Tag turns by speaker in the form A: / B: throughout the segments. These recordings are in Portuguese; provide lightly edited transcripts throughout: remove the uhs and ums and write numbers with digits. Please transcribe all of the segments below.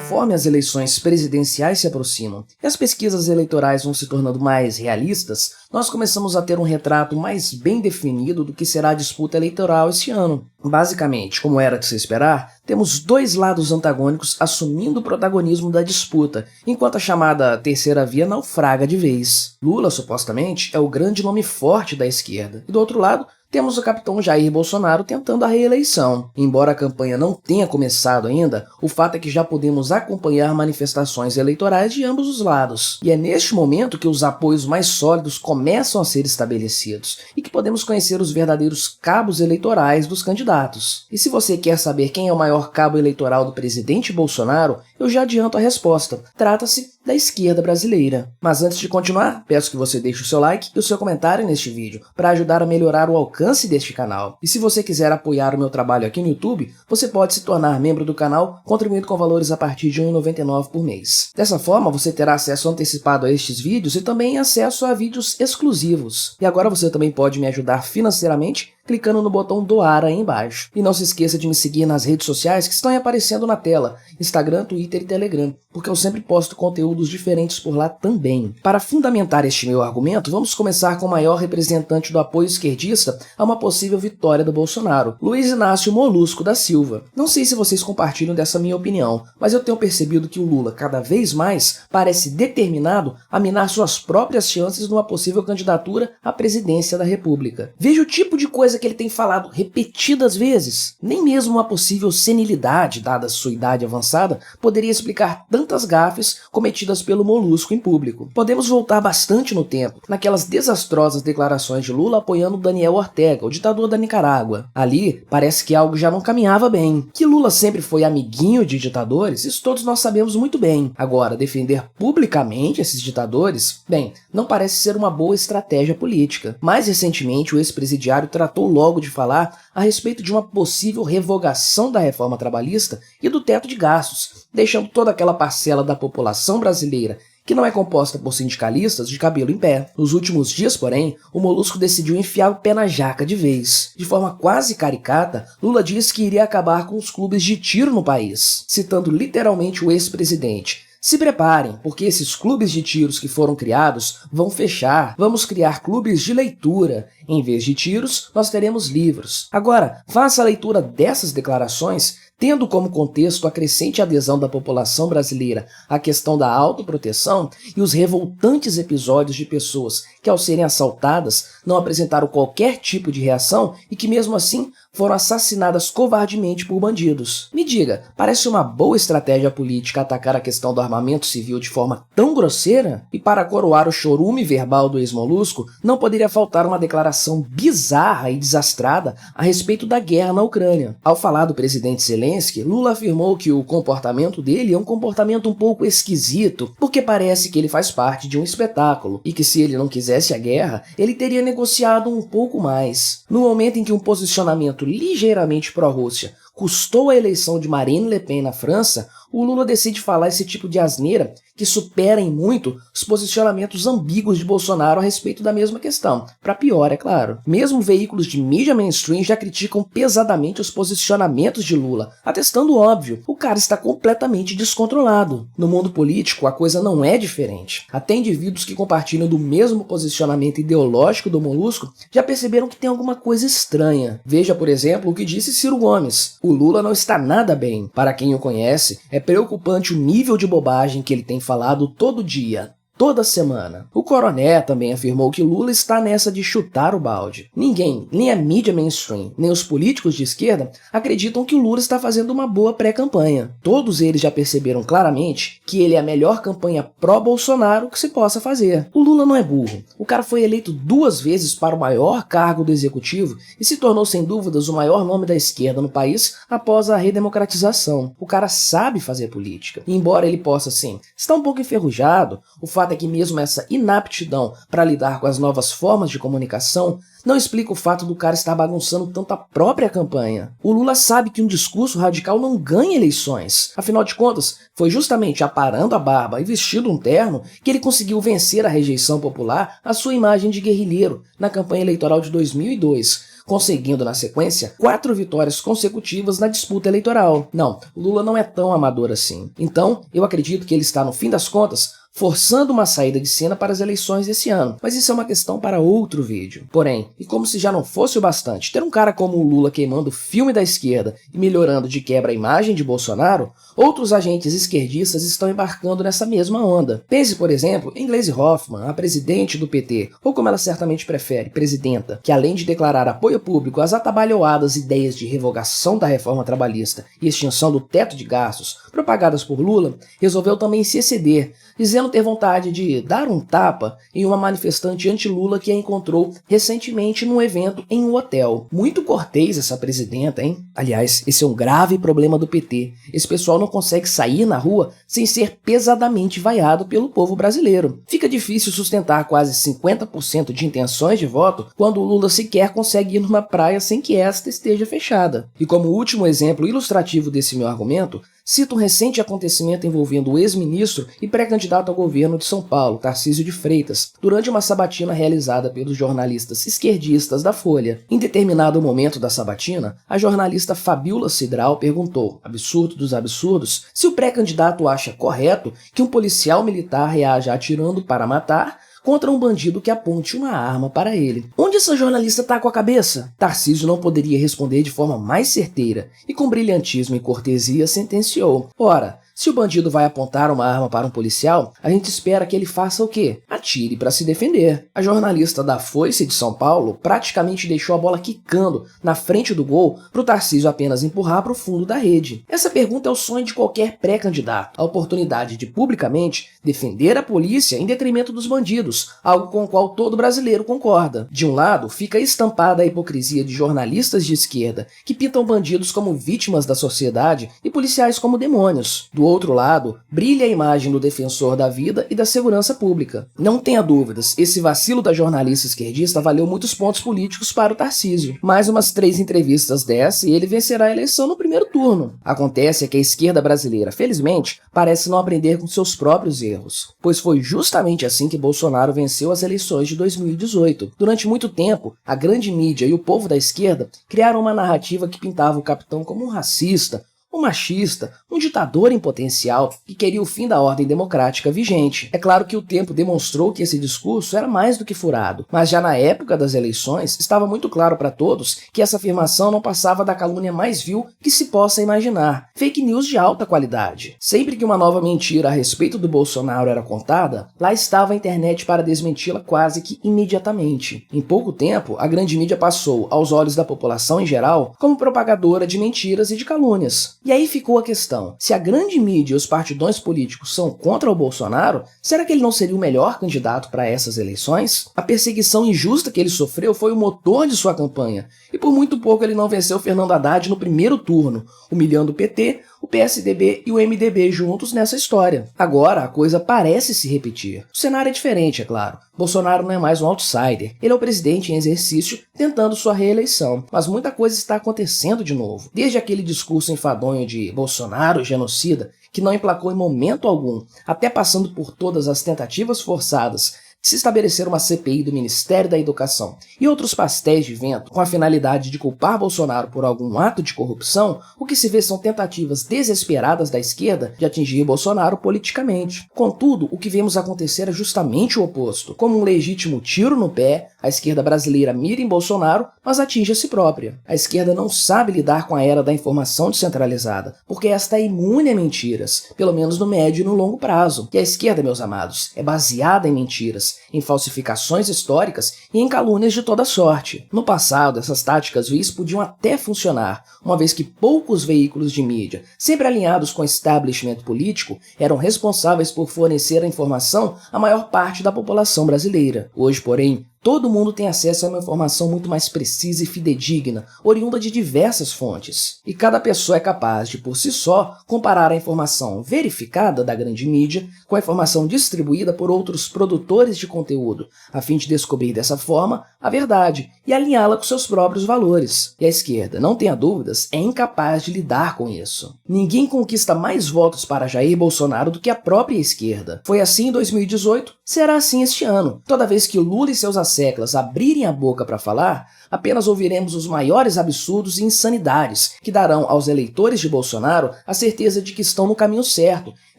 A: conforme as eleições presidenciais se aproximam e as pesquisas eleitorais vão se tornando mais realistas, nós começamos a ter um retrato mais bem definido do que será a disputa eleitoral esse ano. Basicamente, como era de se esperar, temos dois lados antagônicos assumindo o protagonismo da disputa, enquanto a chamada terceira via naufraga de vez. Lula, supostamente, é o grande nome forte da esquerda, e do outro lado, temos o capitão Jair Bolsonaro tentando a reeleição. Embora a campanha não tenha começado ainda, o fato é que já podemos acompanhar manifestações eleitorais de ambos os lados. E é neste momento que os apoios mais sólidos começam a ser estabelecidos e que podemos conhecer os verdadeiros cabos eleitorais dos candidatos. E se você quer saber quem é o maior cabo eleitoral do presidente Bolsonaro, eu já adianto a resposta. Trata-se da esquerda brasileira. Mas antes de continuar, peço que você deixe o seu like e o seu comentário neste vídeo para ajudar a melhorar o alcance deste canal. E se você quiser apoiar o meu trabalho aqui no YouTube, você pode se tornar membro do canal contribuindo com valores a partir de R$ 1,99 por mês. Dessa forma, você terá acesso antecipado a estes vídeos e também acesso a vídeos exclusivos. E agora você também pode me ajudar financeiramente clicando no botão doar aí embaixo. E não se esqueça de me seguir nas redes sociais que estão aí aparecendo na tela, Instagram, Twitter e Telegram, porque eu sempre posto conteúdos diferentes por lá também. Para fundamentar este meu argumento, vamos começar com o maior representante do apoio esquerdista a uma possível vitória do Bolsonaro, Luiz Inácio Molusco da Silva. Não sei se vocês compartilham dessa minha opinião, mas eu tenho percebido que o Lula, cada vez mais, parece determinado a minar suas próprias chances numa possível candidatura à presidência da República. Veja o tipo de coisa que ele tem falado repetidas vezes. Nem mesmo uma possível senilidade, dada sua idade avançada, poderia explicar tantas gafes cometidas pelo Molusco em público. Podemos voltar bastante no tempo, naquelas desastrosas declarações de Lula apoiando Daniel Ortega, o ditador da Nicarágua. Ali, parece que algo já não caminhava bem. Que Lula sempre foi amiguinho de ditadores, isso todos nós sabemos muito bem. Agora, defender publicamente esses ditadores, bem, não parece ser uma boa estratégia política. Mais recentemente, o ex-presidiário tratou logo de falar a respeito de uma possível revogação da reforma trabalhista e do teto de gastos, deixando toda aquela parcela da população brasileira que não é composta por sindicalistas de cabelo em pé. Nos últimos dias, porém, o Molusco decidiu enfiar o pé na jaca de vez. De forma quase caricata, Lula disse que iria acabar com os clubes de tiro no país, citando literalmente o ex-presidente. Se preparem, porque esses clubes de tiros que foram criados vão fechar. Vamos criar clubes de leitura. Em vez de tiros, nós teremos livros. Agora, faça a leitura dessas declarações tendo como contexto a crescente adesão da população brasileira à questão da autoproteção e os revoltantes episódios de pessoas que, ao serem assaltadas, não apresentaram qualquer tipo de reação e que, mesmo assim, foram assassinadas covardemente por bandidos. Me diga, parece uma boa estratégia política atacar a questão do armamento civil de forma tão grosseira? E para coroar o chorume verbal do ex-Molusco, não poderia faltar uma declaração bizarra e desastrada a respeito da guerra na Ucrânia. Ao falar do presidente Zelensky, Lula afirmou que o comportamento dele é um comportamento um pouco esquisito, porque parece que ele faz parte de um espetáculo, e que se ele não quisesse a guerra, ele teria negociado um pouco mais. No momento em que um posicionamento ligeiramente pró-Rússia custou a eleição de Marine Le Pen na França, o Lula decide falar esse tipo de asneira que supera em muito os posicionamentos ambíguos de Bolsonaro a respeito da mesma questão. Para pior, é claro. Mesmo veículos de mídia mainstream já criticam pesadamente os posicionamentos de Lula, atestando o óbvio, o cara está completamente descontrolado. No mundo político, a coisa não é diferente. Até indivíduos que compartilham do mesmo posicionamento ideológico do Molusco já perceberam que tem alguma coisa estranha. Veja, por exemplo, o que disse Ciro Gomes. O Lula não está nada bem. Para quem o conhece, é preocupante o nível de bobagem que ele tem falado todo dia, toda semana. O Coroné também afirmou que Lula está nessa de chutar o balde. Ninguém, nem a mídia mainstream, nem os políticos de esquerda, acreditam que o Lula está fazendo uma boa pré-campanha. Todos eles já perceberam claramente que ele é a melhor campanha pró-Bolsonaro que se possa fazer. O Lula não é burro. O cara foi eleito 2 vezes para o maior cargo do executivo e se tornou sem dúvidas o maior nome da esquerda no país após a redemocratização. O cara sabe fazer política. E embora ele possa, sim, estar um pouco enferrujado, o fato é que mesmo essa inaptidão para lidar com as novas formas de comunicação não explica o fato do cara estar bagunçando tanto a própria campanha. O Lula sabe que um discurso radical não ganha eleições. Afinal de contas, foi justamente aparando a barba e vestindo um terno que ele conseguiu vencer a rejeição popular à sua imagem de guerrilheiro na campanha eleitoral de 2002, conseguindo na sequência 4 vitórias consecutivas na disputa eleitoral. Não, Lula não é tão amador assim. Então, eu acredito que ele está, no fim das contas, forçando uma saída de cena para as eleições desse ano, mas isso é uma questão para outro vídeo. Porém, e como se já não fosse o bastante ter um cara como o Lula queimando o filme da esquerda e melhorando de quebra a imagem de Bolsonaro, outros agentes esquerdistas estão embarcando nessa mesma onda. Pense, por exemplo, em Gleisi Hoffmann, a presidente do PT, ou como ela certamente prefere, presidenta, que além de declarar apoio público às atabalhoadas ideias de revogação da reforma trabalhista e extinção do teto de gastos propagadas por Lula, resolveu também se exceder, dizendo ter vontade de dar um tapa em uma manifestante anti-Lula que a encontrou recentemente num evento em um hotel. Muito cortês essa presidenta, hein? Aliás, esse é um grave problema do PT. Esse pessoal não consegue sair na rua sem ser pesadamente vaiado pelo povo brasileiro. Fica difícil sustentar quase 50% de intenções de voto quando o Lula sequer consegue ir numa praia sem que esta esteja fechada. E como último exemplo ilustrativo desse meu argumento, cito um recente acontecimento envolvendo o ex-ministro e pré-candidato ao governo de São Paulo, Tarcísio de Freitas, durante uma sabatina realizada pelos jornalistas esquerdistas da Folha. Em determinado momento da sabatina, a jornalista Fabíola Cidral perguntou, absurdo dos absurdos, se o pré-candidato acha correto que um policial militar reaja atirando para matar contra um bandido que aponte uma arma para ele. Onde essa jornalista tá com a cabeça? Tarcísio não poderia responder de forma mais certeira e com brilhantismo e cortesia sentenciou. Ora, se o bandido vai apontar uma arma para um policial, a gente espera que ele faça o quê? Atire para se defender. A jornalista da Foice de São Paulo praticamente deixou a bola quicando na frente do gol para o Tarcísio apenas empurrar para o fundo da rede. Essa pergunta é o sonho de qualquer pré-candidato, a oportunidade de publicamente defender a polícia em detrimento dos bandidos, algo com o qual todo brasileiro concorda. De um lado, fica estampada a hipocrisia de jornalistas de esquerda que pintam bandidos como vítimas da sociedade e policiais como demônios. Do outro lado, brilha a imagem do defensor da vida e da segurança pública. Não tenha dúvidas, esse vacilo da jornalista esquerdista valeu muitos pontos políticos para o Tarcísio. Mais umas 3 entrevistas dessa e ele vencerá a eleição no primeiro turno. Acontece que a esquerda brasileira, felizmente, parece não aprender com seus próprios erros, pois foi justamente assim que Bolsonaro venceu as eleições de 2018. Durante muito tempo, a grande mídia e o povo da esquerda criaram uma narrativa que pintava o capitão como um racista, um machista, um ditador em potencial que queria o fim da ordem democrática vigente. É claro que o tempo demonstrou que esse discurso era mais do que furado, mas já na época das eleições estava muito claro para todos que essa afirmação não passava da calúnia mais vil que se possa imaginar. Fake news de alta qualidade. Sempre que uma nova mentira a respeito do Bolsonaro era contada, lá estava a internet para desmenti-la quase que imediatamente. Em pouco tempo, a grande mídia passou, aos olhos da população em geral, como propagadora de mentiras e de calúnias. E aí ficou a questão, se a grande mídia e os partidões políticos são contra o Bolsonaro, será que ele não seria o melhor candidato para essas eleições? A perseguição injusta que ele sofreu foi o motor de sua campanha, e por muito pouco ele não venceu Fernando Haddad no primeiro turno, humilhando o PT, o PSDB e o MDB juntos nessa história. Agora a coisa parece se repetir. O cenário é diferente, é claro. Bolsonaro não é mais um outsider, ele é o presidente em exercício tentando sua reeleição, mas muita coisa está acontecendo de novo. Desde aquele discurso enfadonho de Bolsonaro genocida, que não emplacou em momento algum, até passando por todas as tentativas forçadas de se estabelecer uma CPI do Ministério da Educação e outros pastéis de vento com a finalidade de culpar Bolsonaro por algum ato de corrupção, o que se vê são tentativas desesperadas da esquerda de atingir Bolsonaro politicamente. Contudo, o que vemos acontecer é justamente o oposto. Como um legítimo tiro no pé, a esquerda brasileira mira em Bolsonaro, mas atinge a si própria. A esquerda não sabe lidar com a era da informação descentralizada, porque esta é imune a mentiras, pelo menos no médio e no longo prazo. E a esquerda, meus amados, é baseada em mentiras, em falsificações históricas e em calúnias de toda sorte. No passado, essas táticas vis podiam até funcionar, uma vez que poucos veículos de mídia, sempre alinhados com o establishment político, eram responsáveis por fornecer a informação à maior parte da população brasileira. Hoje, porém, todo mundo tem acesso a uma informação muito mais precisa e fidedigna, oriunda de diversas fontes. E cada pessoa é capaz de, por si só, comparar a informação verificada da grande mídia com a informação distribuída por outros produtores de conteúdo, a fim de descobrir dessa forma a verdade e alinhá-la com seus próprios valores. E a esquerda, não tenha dúvidas, é incapaz de lidar com isso. Ninguém conquista mais votos para Jair Bolsonaro do que a própria esquerda. Foi assim em 2018, será assim este ano. Toda vez que Lula e seus seclas abrirem a boca para falar, apenas ouviremos os maiores absurdos e insanidades que darão aos eleitores de Bolsonaro a certeza de que estão no caminho certo,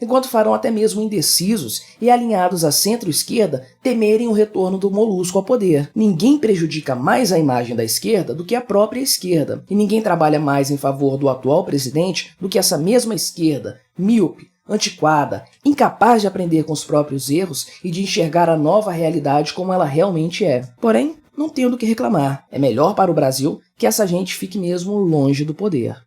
A: enquanto farão até mesmo indecisos e alinhados à centro-esquerda temerem o retorno do molusco ao poder. Ninguém prejudica mais a imagem da esquerda do que a própria esquerda, e ninguém trabalha mais em favor do atual presidente do que essa mesma esquerda, míope, antiquada, incapaz de aprender com os próprios erros e de enxergar a nova realidade como ela realmente é. Porém, não tendo o que reclamar. É melhor para o Brasil que essa gente fique mesmo longe do poder.